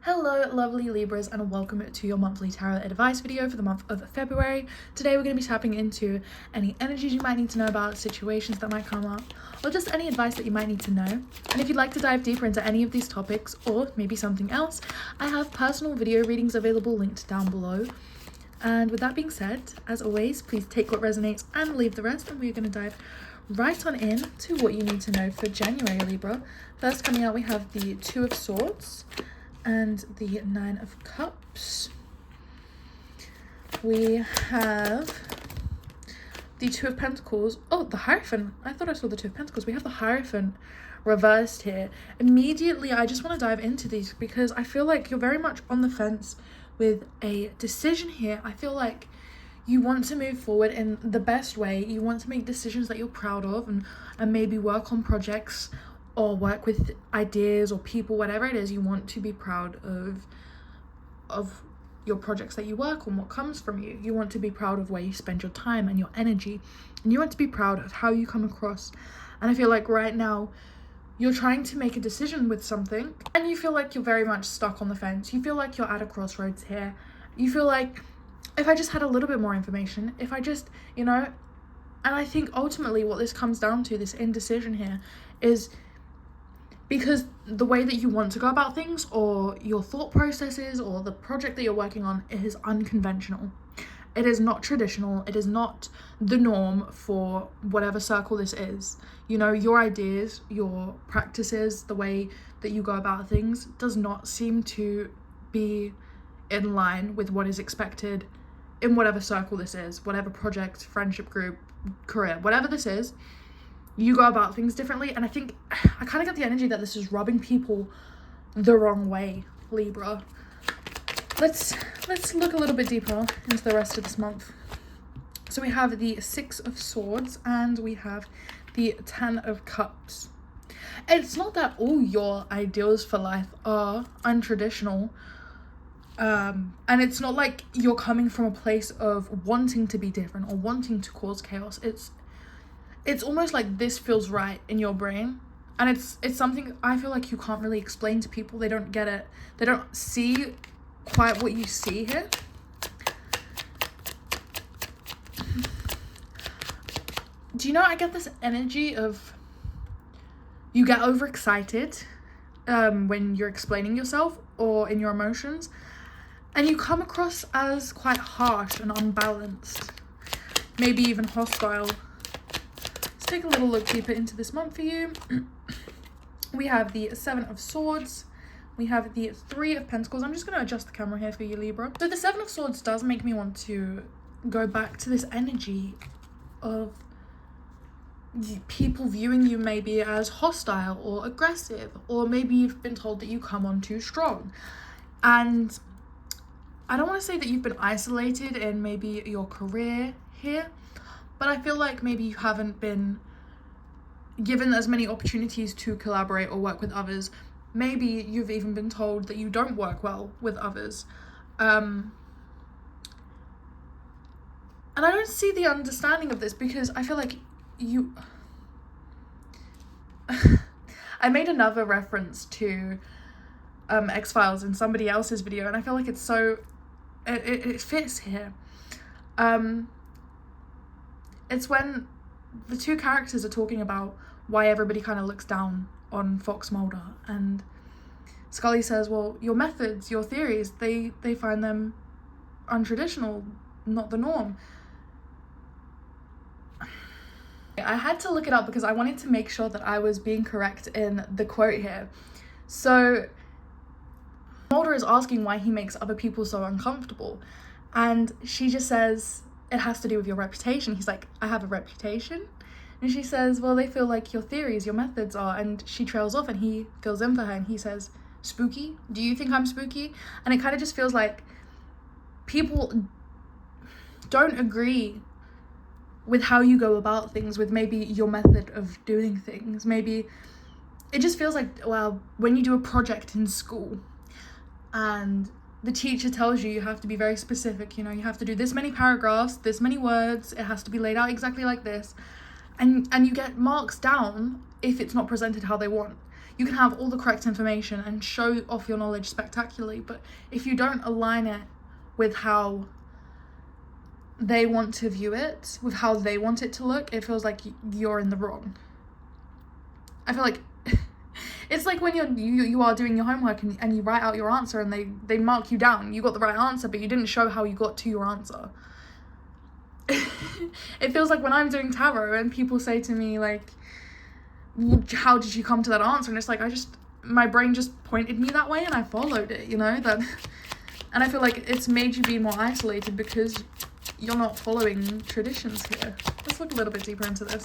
Hello lovely Libras, and welcome to your monthly tarot advice video for the month of February. Today we're going to be tapping into any energies you might need to know about, situations that might come up, or just any advice that you might need to know. And if you'd like to dive deeper into any of these topics or maybe something else, I have personal video readings available linked down below. And with that being said, as always, please take what resonates and leave the rest, and we're going to dive right on in to what you need to know for January, Libra. First coming out, we have the Two of Swords and the Nine of Cups. We have the Two of Pentacles. Oh, the Hierophant. I thought I saw the Two of Pentacles. We have the Hierophant reversed here. Immediately, I just want to dive into these because I feel like you're very much on the fence with a decision here. I feel like you want to move forward in the best way. You want to make decisions that you're proud of and maybe work on projects or work with ideas or people, whatever it is. You want to be proud of your projects that you work on, what comes from you. You want to be proud of where you spend your time and your energy, and you want to be proud of how you come across. And I feel like right now you're trying to make a decision with something and you feel like you're very much stuck on the fence. You feel like you're at a crossroads here. You feel like, if I just had a little bit more information, if I just, and I think ultimately what this comes down to, this indecision here, is because the way that you want to go about things, or your thought processes, or the project that you're working on is unconventional. It is not traditional. It is not the norm for whatever circle this is. Your ideas, your practices, the way that you go about things does not seem to be in line with what is expected in whatever circle this is, whatever project, friendship group, career, whatever this is. You go about things differently, and I think I kind of get the energy that this is rubbing people the wrong way, Libra. Let's look a little bit deeper into the rest of this month. So we have the Six of Swords and we have the Ten of Cups. It's not that all your ideals for life are untraditional, and it's not like you're coming from a place of wanting to be different or wanting to cause chaos. It's almost like this feels right in your brain, and it's something I feel like you can't really explain to people. They don't get it. They don't see quite what you see here. Do you know, I get this energy of you get overexcited when you're explaining yourself or in your emotions, and you come across as quite harsh and unbalanced, maybe even hostile. Take a little look deeper into this month for you. We have the Seven of Swords. We have the Three of Pentacles. I'm just going to adjust the camera here for you, Libra. So the Seven of Swords does make me want to go back to this energy of people viewing you maybe as hostile or aggressive, or maybe you've been told that you come on too strong. And I don't want to say that you've been isolated in maybe your career here, but I feel like maybe you haven't been given as many opportunities to collaborate or work with others. Maybe you've even been told that you don't work well with others. And I don't see the understanding of this, because I feel like I made another reference to X-Files in somebody else's video, and I feel like it's so it fits here. It's when the two characters are talking about why everybody kind of looks down on Fox Mulder, and Scully says, well, your methods, your theories, they find them untraditional, not the norm. I had to look it up because I wanted to make sure that I was being correct in the quote here. So Mulder is asking why he makes other people so uncomfortable, and she just says, it has to do with your reputation. He's like, I have a reputation? And she says, well, they feel like your theories, your methods are. And she trails off, and he fills in for her, and he says, spooky? Do you think I'm spooky? And it kind of just feels like people don't agree with how you go about things, with maybe your method of doing things. Maybe it just feels like, well, when you do a project in school and the teacher tells you have to be very specific, you have to do this many paragraphs, this many words, it has to be laid out exactly like this, and you get marks down if it's not presented how they want. you can have all the correct information and show off your knowledge spectacularly, but if you don't align it with how they want to view it, with how they want it to look, it feels like you're in the wrong. I feel like it's like when you are doing your homework and you write out your answer and they mark you down. You got the right answer, but you didn't show how you got to your answer. It feels like when I'm doing tarot and people say to me like, how did you come to that answer? And it's like, my brain just pointed me that way and I followed it, you know, that. And I feel like it's made you be more isolated because you're not following traditions here. Let's look a little bit deeper into this.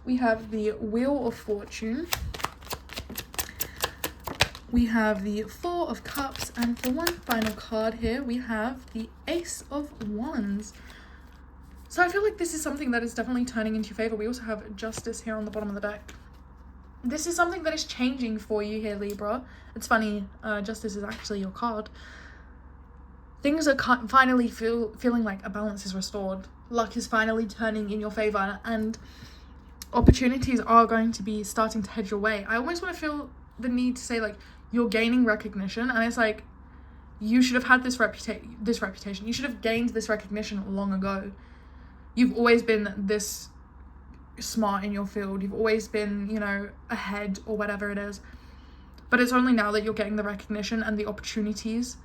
We have the Wheel of Fortune. We have the Four of Cups, and for one final card here, we have the Ace of Wands. So I feel like this is something that is definitely turning into your favor. We also have Justice here on the bottom of the deck. This is something that is changing for you here, Libra. It's funny, Justice is actually your card. Things are finally feeling like a balance is restored. Luck is finally turning in your favor, and opportunities are going to be starting to head your way. I always want to feel the need to say, like, you're gaining recognition, and it's like, you should have had this reputation. You should have gained this recognition long ago. You've always been this smart in your field. You've always been, you know, ahead or whatever it is. But it's only now that you're getting the recognition and the opportunities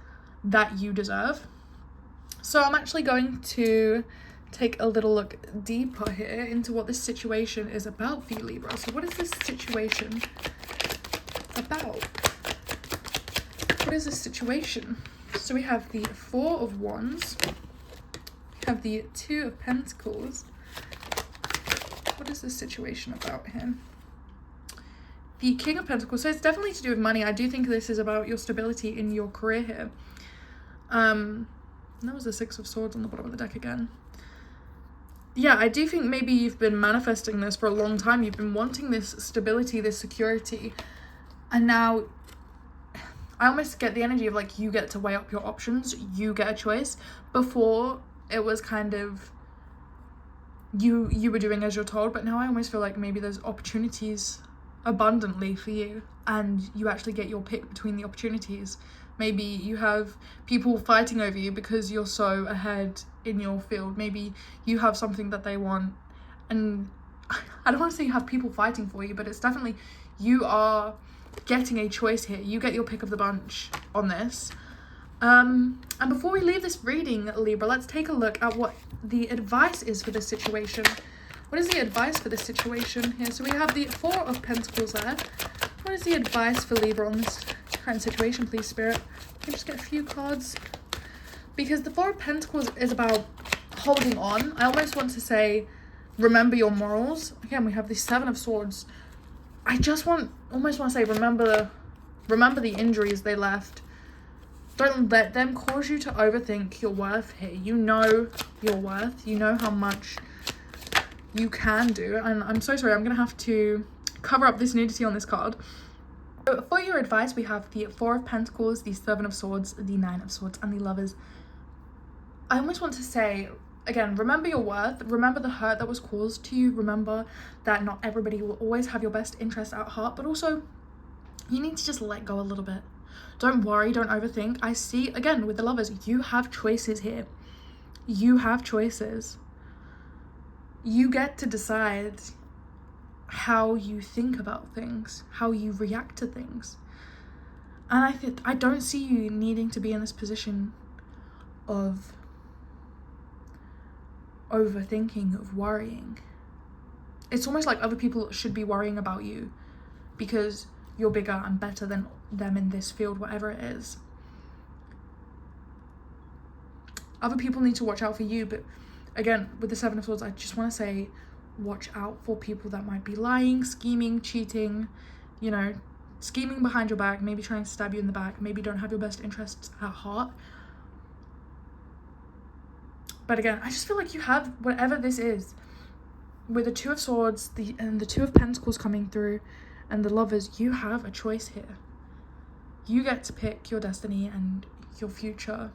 that you deserve. So I'm actually going to take a little look deeper here into what this situation is about for you, Libra. So what is this situation about? What is this situation? So we have the Four of Wands. We have the Two of Pentacles. What is this situation about here? The King of Pentacles. So it's definitely to do with money. I do think this is about your stability in your career here. And that was the Six of Swords on the bottom of the deck again. Yeah, I do think maybe you've been manifesting this for a long time. You've been wanting this stability, this security. And now I almost get the energy of like, you get to weigh up your options. You get a choice. Before it was kind of you were doing as you're told, but now I almost feel like maybe there's opportunities abundantly for you and you actually get your pick between the opportunities. Maybe you have people fighting over you because you're so ahead in your field. Maybe you have something that they want, and I don't want to say you have people fighting for you, but it's definitely you are getting a choice here. You get your pick of the bunch on this. And before we leave this reading, Libra, let's take a look at what the advice is for this situation. What is the advice for this situation here? So we have the Four of Pentacles there. What is the advice for Libra on this current situation, please, Spirit? Can you just get a few cards? Because the Four of Pentacles is about holding on. I almost want to say, remember your morals. Again, we have the Seven of Swords. I just almost want to say, remember the injuries they left. Don't let them cause you to overthink your worth here. You know your worth. You know how much you can do. And I'm so sorry, I'm going to have to cover up this nudity on this card. So for your advice, we have the Four of Pentacles, the Seven of Swords, the Nine of Swords, and the Lovers. I almost want to say, again, remember your worth. Remember the hurt that was caused to you. Remember that not everybody will always have your best interest at heart, but also you need to just let go a little bit. Don't worry, don't overthink. I see, again, with the Lovers, you have choices here. You have choices. You get to decide how you think about things, how you react to things. And I don't see you needing to be in this position of overthinking, of worrying. It's almost like other people should be worrying about you because you're bigger and better than them in this field, whatever it is. Other people need to watch out for you, but again, with the Seven of Swords, I just want to say, watch out for people that might be lying, scheming, cheating, you know, scheming behind your back, maybe trying to stab you in the back, maybe don't have your best interests at heart. But again, I just feel like you have, whatever this is, with the Two of Swords and the Two of Pentacles coming through and the Lovers, you have a choice here. You get to pick your destiny and your future.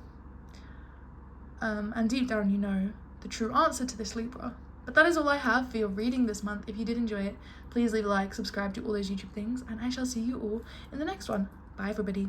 And deep down, you know the true answer to this, Libra. But that is all I have for your reading this month. If you did enjoy it, please leave a like, subscribe, do all those YouTube things, and I shall see you all in the next one. Bye, everybody.